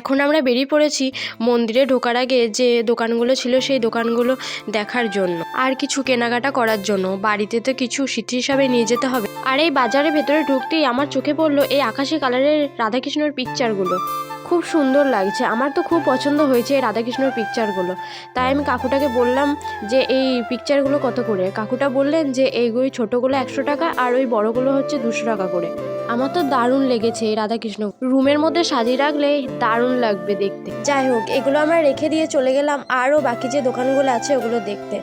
এখন আমরা বেরিয়ে পড়েছি মন্দিরে ঢোকার আগে যে দোকানগুলো ছিল সেই দোকানগুলো দেখার জন্য আর কিছু কেনাকাটা করার জন্য। বাড়িতে তো কিছু স্মৃতি হিসাবে নিয়ে যেতে হবে। আর এই বাজারের ভেতরে ঢুকতেই আমার চোখে পড়লো এই আকাশি কালারের রাধাকৃষ্ণর পিকচারগুলো। খুব সুন্দর লাগছে, আমার তো খুব পছন্দ হয়েছে এই রাধাকৃষ্ণর পিকচারগুলো। তাই আমি কাকুটাকে বললাম যে এই পিকচারগুলো কত করে। কাকুটা বললেন যে এইগুলো ছোটোগুলো 100 টাকা আর ওই বড়গুলো হচ্ছে 200 টাকা করে। আমার তো দারুণ লেগেছে এই রাধাকৃষ্ণ, রুমের মধ্যে সাজিয়ে রাখলে দারুণ লাগবে দেখতে। যাই হোক, এগুলো আমরা রেখে দিয়ে চলে গেলাম আরও বাকি যে দোকানগুলো আছে ওগুলো দেখতে।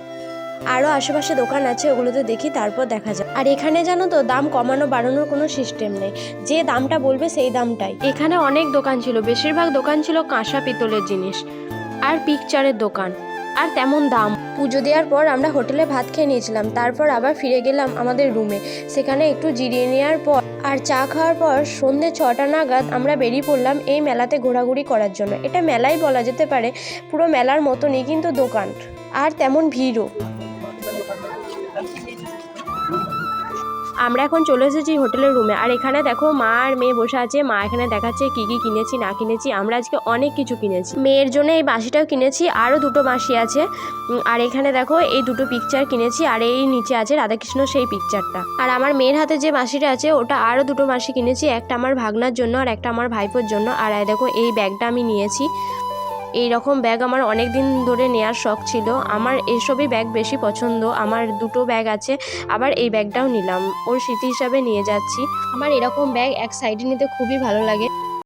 আরও আশেপাশে দোকান আছে, ওগুলোতে দেখি তারপর দেখা যায়। আর এখানে জানো তো দাম কমানো বাড়ানোর কোনো সিস্টেম নেই, যে দামটা বলবে সেই দামটাই। এখানে অনেক দোকান ছিল, বেশিরভাগ দোকান ছিল কাঁসা পিতলের জিনিস আর পিকচারের দোকান, আর তেমন দাম। পুজো দেওয়ার পর আমরা হোটেলে ভাত খেয়ে নিয়েছিলাম, তারপর আবার ফিরে গেলাম আমাদের রুমে। সেখানে একটু জিরিয়ে নেওয়ার পর আর চা খাওয়ার পর সন্ধ্যে 6টা নাগাদ আমরা বেরিয়ে পড়লাম এই মেলাতে ঘোরাঘুরি করার জন্য। এটা মেলাই বলা যেতে পারে, পুরো মেলার মতনই, কিন্তু দোকান আর তেমন ভিড়ও। আমরা এখন চলে এসেছি হোটেলের রুমে। আর এখানে দেখো মা আর মেয়ে বসে আছে। মা এখানে দেখাচ্ছে কি কি কিনেছি না কিনেছি। আমরা আজকে অনেক কিছু কিনেছি, মেয়ের জন্য এই বাঁশিটাও কিনেছি, আরও দুটো বাঁশি আছে। আর এখানে দেখো এই দুটো পিকচার কিনেছি, আর এই নিচে আছে রাধাকৃষ্ণ সেই পিকচারটা। আর আমার মেয়ের হাতে যে বাঁশিটা আছে ওটা আরও দুটো বাঁশি কিনেছি, একটা আমার ভাগনার জন্য আর একটা আমার ভাইপোর জন্য। আর দেখো এই ব্যাগটা আমি নিয়েছি। এই রকম ব্যাগ আমার অনেক দিন ধরে নেওয়ার শখ ছিল, আমার এসবই ব্যাগ বেশি পছন্দ। আমার দুটো ব্যাগ আছে, আবার এই ব্যাগটাও নিলাম, ওর স্মৃতি হিসাবে নিয়ে যাচ্ছি। আমার এরকম ব্যাগ এক সাইডে নিতে খুবই ভালো লাগে।